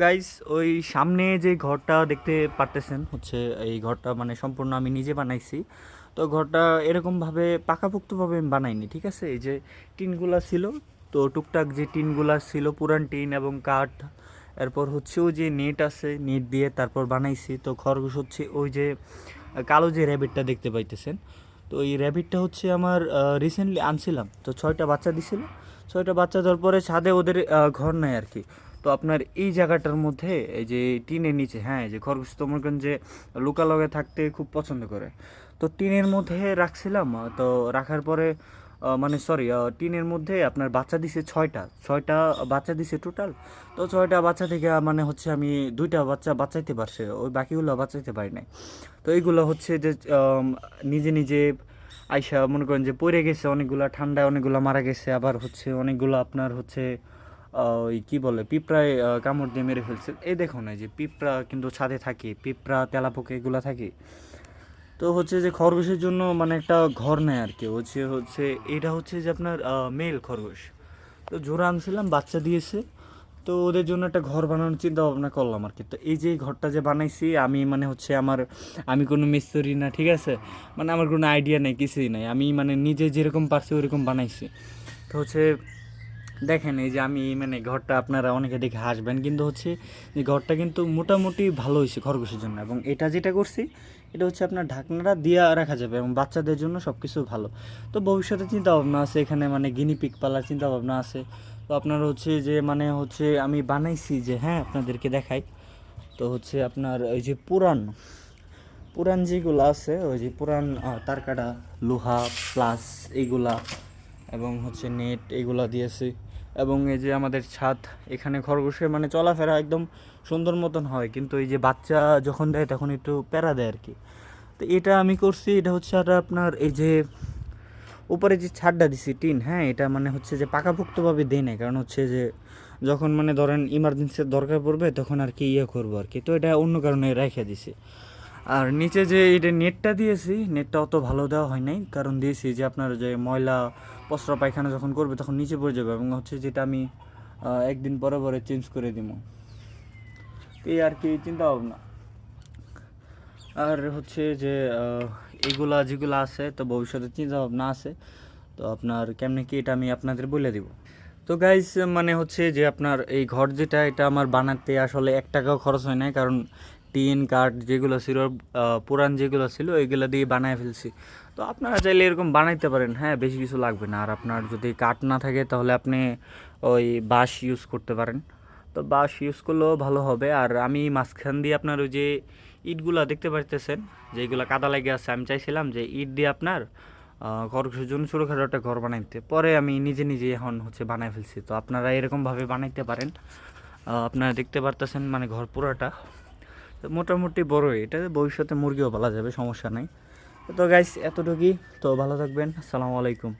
Guys, ওই সামনে যে ঘরটা দেখতে পারতেছেন হচ্ছে এই ঘরটা মানে সম্পূর্ণ আমি নিজে বানাইছি। তো ঘরটা এরকমভাবে পাকাপোক্তভাবে আমি বানাইনি, ঠিক আছে। এই যে টিনগুলা ছিল, তো টুকটাক যে টিনগুলা ছিল পুরান টিন এবং কাঠ, এরপর হচ্ছে ওই যে নেট আছে, নেট দিয়ে তারপর বানাইছি। তো খরগোশ হচ্ছে ওই যে কালো যে র্যাবিটটা দেখতে পাইতেছেন, তো এই র্যাবিটটা হচ্ছে আমার রিসেন্টলি আনছিলাম। তো 6টা বাচ্চা দিছিল। 6টা বাচ্চা দেওয়ার পরে ছাদে ওদের ঘর নাই আর কি। তো আপনার এই জায়গাটার মধ্যে এই যে টিনের নিচে, হ্যাঁ, এই যে খরগোশ তো মনে করেন যে লুকালগে থাকতে খুব পছন্দ করে। তো টিনের মধ্যে রাখছিলাম। তো রাখার পরে মানে সরি, টিনের মধ্যে আপনার বাচ্চা দিছে 6টা বাচ্চা দিছে টোটাল। তো 6টা বাচ্চা থেকে মানে হচ্ছে আমি 2টা বাচ্চা বাঁচাইতে পারছে, ওই বাকিগুলো বাঁচাইতে পারি নাই। তো এইগুলো হচ্ছে যে নিজে নিজে আইসা মনে করেন যে পড়ে গেছে, অনেকগুলা ঠান্ডায় অনেকগুলা মারা গেছে, আবার হচ্ছে অনেকগুলো আপনার হচ্ছে ওই কী বলে পিঁপড়ায় কামড় দিয়ে মেরে ফেলছে। এই দেখো না, যে পিঁপড়া কিন্তু ছাদে থাকে, পিঁপড়া তেলাপোকা এগুলো থাকে। তো হচ্ছে যে খরগোশের জন্য মানে একটা ঘর নেয় আর কি। হচ্ছে হচ্ছে এটা হচ্ছে যে আপনার মেল খরগোশ। তো জোড়া আনছিলাম, বাচ্চা দিয়েছে। তো ওদের জন্য একটা ঘর বানানোর চিন্তা ভাবনা করলাম আর কি। তো এই যে ঘরটা যে বানাইছি আমি, মানে হচ্ছে আমি কোনো মিস্ত্রি না, ঠিক আছে। মানে আমার কোনো আইডিয়া নেই, কিছুই নাই, আমি মানে নিজে যেরকম পারছি ওরকম বানাইছি। তো হচ্ছে দেখেন, এই যে আমি মানে ঘরটা আপনারা অনেকে দেখে হাসবেন, কিন্তু হচ্ছে যে ঘরটা কিন্তু মোটামুটি ভালো হয়েছে খরগোশের জন্য। এবং এটা যেটা করছি, এটা হচ্ছে আপনার ঢাকনাটা দিয়ে রাখা যাবে এবং বাচ্চাদের জন্য সব কিছু ভালো। তো ভবিষ্যতে চিন্তা ভাবনা আছে এখানে, মানে গিনিপিগ পালার চিন্তা ভাবনা আছে। তো আপনার হচ্ছে যে মানে হচ্ছে আমি বানাইছি যে, হ্যাঁ, আপনাদেরকে দেখাই। তো হচ্ছে আপনার ওই যে পুরান পুরান যেগুলো আছে, ওই যে পুরান তারকাটা, লোহা প্লাস এইগুলা, এবং হচ্ছে নেট এইগুলা দিয়েছি। এবং এই যে আমাদের ছাদ, এখানে খরগোশের মানে চলাফেরা একদম সুন্দর মতন হয়, কিন্তু এই যে বাচ্চা যখন দেয় তখন একটু প্যারা দেয় আর কি। তো এটা আমি করছি, এটা হচ্ছে আর আপনার এই যে উপরে যে ছাদটা দিছি টিন, হ্যাঁ, এটা মানে হচ্ছে যে পাকাপোক্তভাবে দেয় না, কারণ হচ্ছে যে যখন মানে ধরেন ইমার্জেন্সির দরকার পড়বে তখন আর কি করবো আর কি। তো এটা অন্য কারণে রেখে দিছি। আর নিচে যে এটা নেটটা দিয়েছি, নেটটা অত ভালো দেওয়া হয় নাই, কারণ দিয়েছি যে আপনার যে ময়লা পসরা পায়খানা যখন করবে তখন নিচে পড়ে যাবে, এবং হচ্ছে যেটা আমি একদিন পরে পরে চেঞ্জ করে দিব, এই আর কি চিন্তা ভাবনা। আর হচ্ছে যে এইগুলা যেগুলো আছে, তো ভবিষ্যতে চিন্তা ভাবনা আছে। তো আপনার কেমনে কি এটা আমি আপনাদের বলে দিব। তো গাইস, মানে হচ্ছে যে আপনার এই ঘর যেটা, এটা আমার বানাতে আসলে 1 টাকাও খরচ হয় নাই, কারণ টিন কাঠ যেগুলো ছিল, পুরান যেগুলো ছিল ওইগুলো দিয়ে বানায় ফেলছি। তো আপনারা চাইলে এরকম বানাইতে পারেন, হ্যাঁ, বেশি কিছু লাগবে না। আর আপনার যদি কাঠ না থাকে তাহলে আপনি ওই বাঁশ ইউজ করতে পারেন। তো বাঁশ ইউজ করলেও ভালো হবে। আর আমি মাঝখান দিয়ে আপনার ওই যে ইটগুলা দেখতে পারতেছেন, যেগুলো কাদা লেগে আছে, আমি চাইছিলাম যে ইট দিয়ে আপনার খরগোশের জন্য ছোটোখাটো একটা ঘর বানাইতে, পরে আমি নিজে নিজে এখন হচ্ছে বানাই ফেলছি। তো আপনারা এরকমভাবে বানাইতে পারেন। আপনারা দেখতে পারতেছেন মানে ঘর পুরোটা তো মোটামুটি বড়ই, এটা ভবিষ্যতে মুরগিও পালা যাবে, সমস্যা নাই। তো গাইস, এতটুকুই। তো ভালো থাকবেন, আসসালামু আলাইকুম।